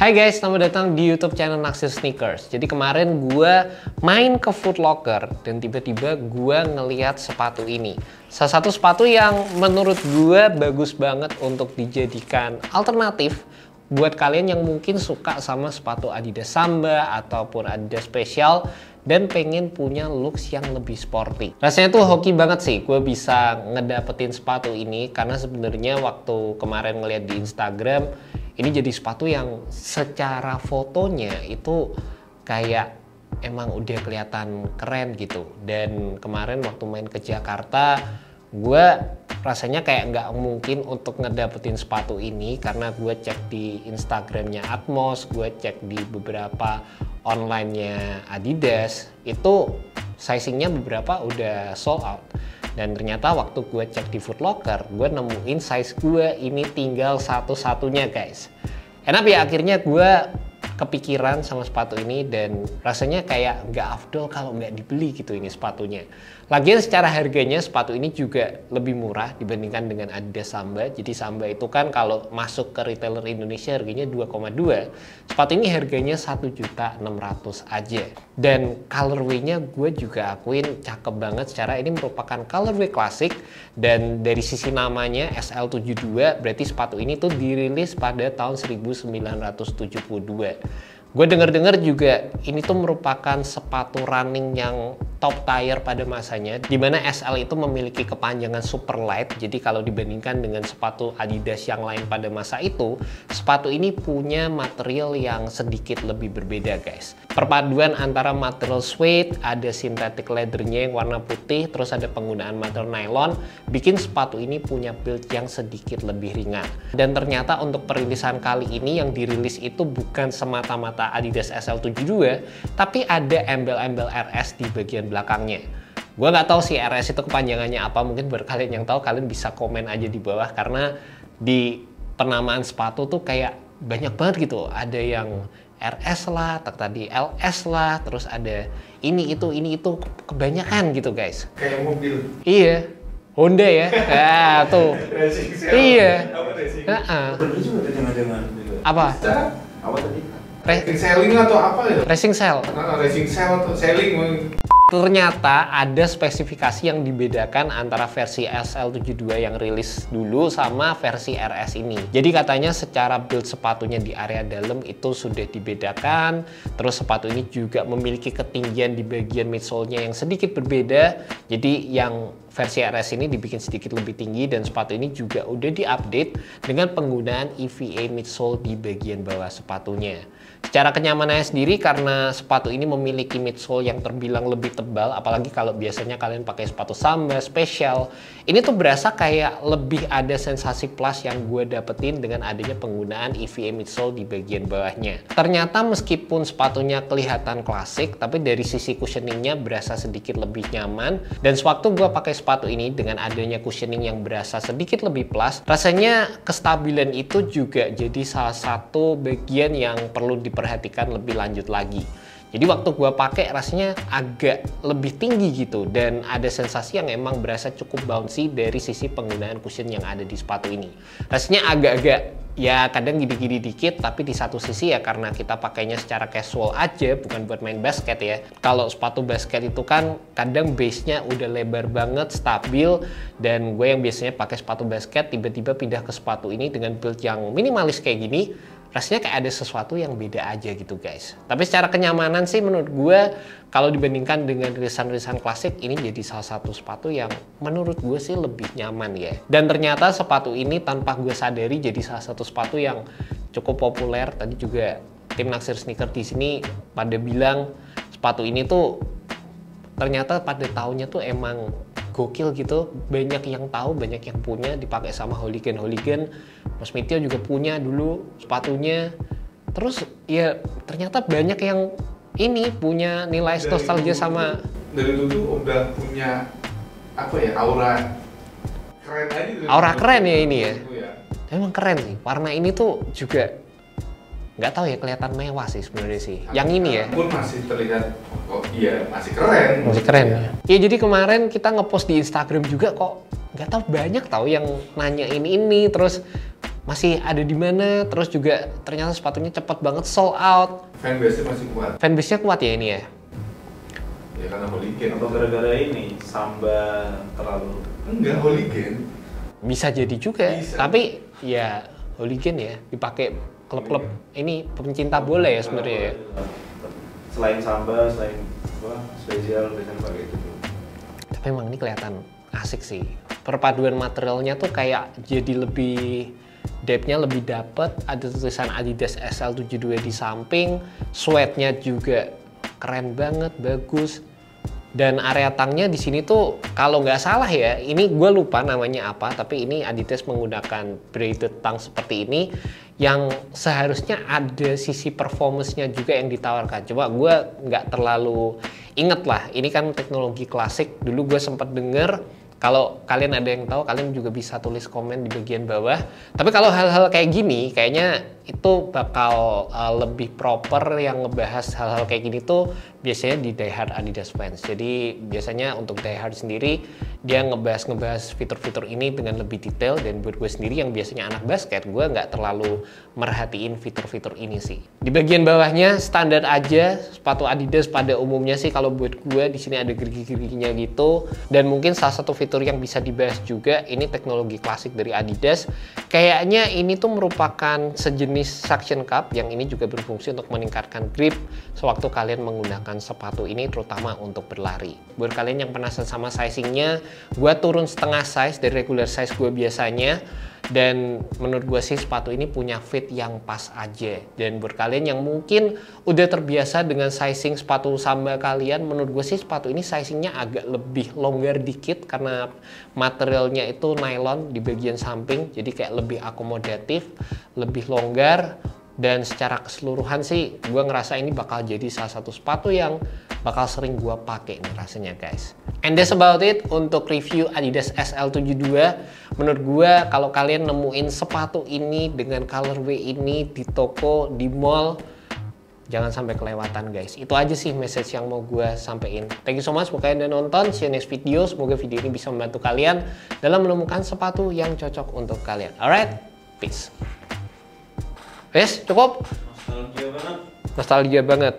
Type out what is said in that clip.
Hai guys, selamat datang di YouTube channel Naksir Sneakers. Jadi kemarin gue main ke Foot Locker dan tiba-tiba gue ngeliat sepatu ini. Salah satu sepatu yang menurut gue bagus banget untuk dijadikan alternatif buat kalian yang mungkin suka sama sepatu Adidas Samba ataupun Adidas Special dan pengen punya looks yang lebih sporty. Rasanya tuh hoki banget sih gue bisa ngedapetin sepatu ini karena sebenarnya waktu kemarin ngeliat di Instagram ini jadi sepatu yang secara fotonya itu kayak emang udah kelihatan keren gitu. Dan kemarin waktu main ke Jakarta, gue rasanya kayak nggak mungkin untuk ngedapetin sepatu ini karena gue cek di Instagramnya Atmos, gue cek di beberapa online-nya Adidas, itu sizingnya beberapa udah sold out. Dan ternyata waktu gue cek di Foot Locker, gue nemuin size gue ini tinggal satu-satunya guys. Enak ya, akhirnya gue kepikiran sama sepatu ini dan rasanya kayak nggak afdol kalau nggak dibeli gitu ini sepatunya. Lagian secara harganya sepatu ini juga lebih murah dibandingkan dengan Adidas Samba. Jadi Samba itu kan kalau masuk ke retailer Indonesia harganya 2,2. Sepatu ini harganya 1.600.000 aja. Dan colorway-nya gue juga akuin cakep banget. Secara ini merupakan colorway klasik dan dari sisi namanya SL72 berarti sepatu ini tuh dirilis pada tahun 1972. Gue denger-dengar juga ini tuh merupakan sepatu running yang top tier pada masanya, dimana SL itu memiliki kepanjangan super light. Jadi kalau dibandingkan dengan sepatu Adidas yang lain pada masa itu, sepatu ini punya material yang sedikit lebih berbeda guys. Perpaduan antara material suede, ada synthetic leathernya yang warna putih, terus ada penggunaan material nylon, bikin sepatu ini punya build yang sedikit lebih ringan. Dan ternyata untuk perilisan kali ini yang dirilis itu bukan semata-mata Adidas SL72, tapi ada embel-embel RS di bagian belakangnya. Gue nggak tahu sih RS itu kepanjangannya apa, mungkin buat kalian yang tahu kalian bisa komen aja di bawah karena di penamaan sepatu tuh kayak banyak banget gitu. Ada yang RS lah, tadi LS lah, terus ada ini itu kebanyakan gitu guys. Kayak mobil. Iya. Honda ya. Nah, tuh. Racing cell. Iya. Apa racing? Bener juga jangan-jangan gitu. Apa? Apa tadi? Racing selling atau apa ya? Racing cell. Racing cell atau selling. Ternyata ada spesifikasi yang dibedakan antara versi SL72 yang rilis dulu sama versi RS ini. Jadi katanya secara build sepatunya di area dalam itu sudah dibedakan. Terus sepatu ini juga memiliki ketinggian di bagian midsole-nya yang sedikit berbeda. Jadi yang versi RS ini dibikin sedikit lebih tinggi dan sepatu ini juga udah diupdate dengan penggunaan EVA midsole di bagian bawah sepatunya. Secara kenyamanannya sendiri karena sepatu ini memiliki midsole yang terbilang lebih tebal, apalagi kalau biasanya kalian pakai sepatu Samba, Special, ini tuh berasa kayak lebih ada sensasi plus yang gue dapetin dengan adanya penggunaan EVA midsole di bagian bawahnya. Ternyata meskipun sepatunya kelihatan klasik, tapi dari sisi cushioningnya berasa sedikit lebih nyaman. Dan sewaktu gue pakai sepatu ini dengan adanya cushioning yang berasa sedikit lebih plus, rasanya kestabilan itu juga jadi salah satu bagian yang perlu diperhatikan lebih lanjut lagi. Jadi waktu gue pakai rasanya agak lebih tinggi gitu dan ada sensasi yang emang berasa cukup bouncy dari sisi penggunaan cushion yang ada di sepatu ini. Rasanya agak-agak ya kadang gini-gini dikit, tapi di satu sisi ya karena kita pakainya secara casual aja, bukan buat main basket ya. Kalau sepatu basket itu kan kadang base-nya udah lebar banget, stabil, dan gue yang biasanya pakai sepatu basket tiba-tiba pindah ke sepatu ini dengan build yang minimalis kayak gini, rasanya kayak ada sesuatu yang beda aja gitu guys. Tapi secara kenyamanan sih menurut gue kalau dibandingkan dengan rilisan-rilisan klasik ini jadi salah satu sepatu yang menurut gue sih lebih nyaman ya. Dan ternyata sepatu ini tanpa gue sadari jadi salah satu sepatu yang cukup populer. Tadi juga tim Naksir Sneaker di sini pada bilang sepatu ini tuh ternyata pada tahunnya tuh emang gokil gitu, banyak yang tahu, banyak yang punya, dipakai sama hooligan. Mas Mitio juga punya dulu sepatunya. Terus ya ternyata banyak yang ini punya nilai nostalgia sama. Dari dulu udah punya apa ya, aura keren aja. Aura keren ya ini ya. Ya. Emang keren sih. Warna ini tuh juga nggak tahu ya, kelihatan mewah sih sebenarnya sih. Yang ini ya. Pun masih terlihat, oh iya masih keren. Masih keren ya. Ya jadi kemarin kita ngepost di Instagram juga kok nggak tahu banyak tahu yang nanyain ini, terus masih ada di mana, terus juga ternyata sepatunya cepat banget sold out. Fanbase-nya masih kuat. Fanbase-nya kuat ya ini ya? Ya karena hooligan. Atau gara-gara ini Samba terlalu Enggak hooligan. Bisa jadi juga, Bisa. tapi ya hooligan ya, dipakai klub-klub ini pecinta bola ya sebenarnya ya. Selain Samba, selain spesial biasanya pakai itu. Tapi emang ini kelihatan asik sih. Perpaduan materialnya tuh kayak jadi lebih depth-nya lebih dapet. Ada tulisan Adidas SL72 di samping, sweatnya juga keren banget, bagus. Dan area tangnya di sini tuh kalau nggak salah ya, ini gue lupa namanya apa, tapi ini Adidas menggunakan braided tang seperti ini yang seharusnya ada sisi performance-nya juga yang ditawarkan. Coba gue nggak terlalu inget lah, ini kan teknologi klasik. Dulu gue sempat denger. Kalau kalian ada yang tahu, kalian juga bisa tulis komen di bagian bawah. Tapi kalau hal-hal kayak gini, kayaknya itu bakal lebih proper yang ngebahas hal-hal kayak gini tuh biasanya di Die Hard Adidas Fans. Jadi biasanya untuk Die Hard sendiri, dia ngebahas fitur-fitur ini dengan lebih detail. Dan buat gue sendiri yang biasanya anak basket, gue nggak terlalu merhatiin fitur-fitur ini sih. Di bagian bawahnya standar aja, sepatu Adidas pada umumnya sih kalau buat gue di sini ada gerigi-geriginya gitu. Dan mungkin salah satu fitur yang bisa dibahas juga, ini teknologi klasik dari Adidas. Kayaknya ini tuh merupakan sejenis suction cup yang ini juga berfungsi untuk meningkatkan grip sewaktu kalian menggunakan sepatu ini, terutama untuk berlari. Buat kalian yang penasaran sama sizingnya, gue turun setengah size dari regular size gue biasanya. Dan menurut gue sih sepatu ini punya fit yang pas aja. Dan buat kalian yang mungkin udah terbiasa dengan sizing sepatu Samba kalian, menurut gue sih sepatu ini sizingnya agak lebih longgar dikit karena materialnya itu nylon di bagian samping, jadi kayak lebih akomodatif, lebih longgar. Dan secara keseluruhan sih gue ngerasa ini bakal jadi salah satu sepatu yang bakal sering gue pakai nih rasanya guys. And that's about it untuk review Adidas SL72. Menurut gue kalau kalian nemuin sepatu ini dengan colorway ini di toko, di mall, jangan sampai kelewatan guys. Itu aja sih message yang mau gue sampein. Thank you so much buat kalian udah nonton. See you next video. Semoga video ini bisa membantu kalian dalam menemukan sepatu yang cocok untuk kalian. Alright, peace. Wes, cukup. Nostalgia banget. Nostalgia banget.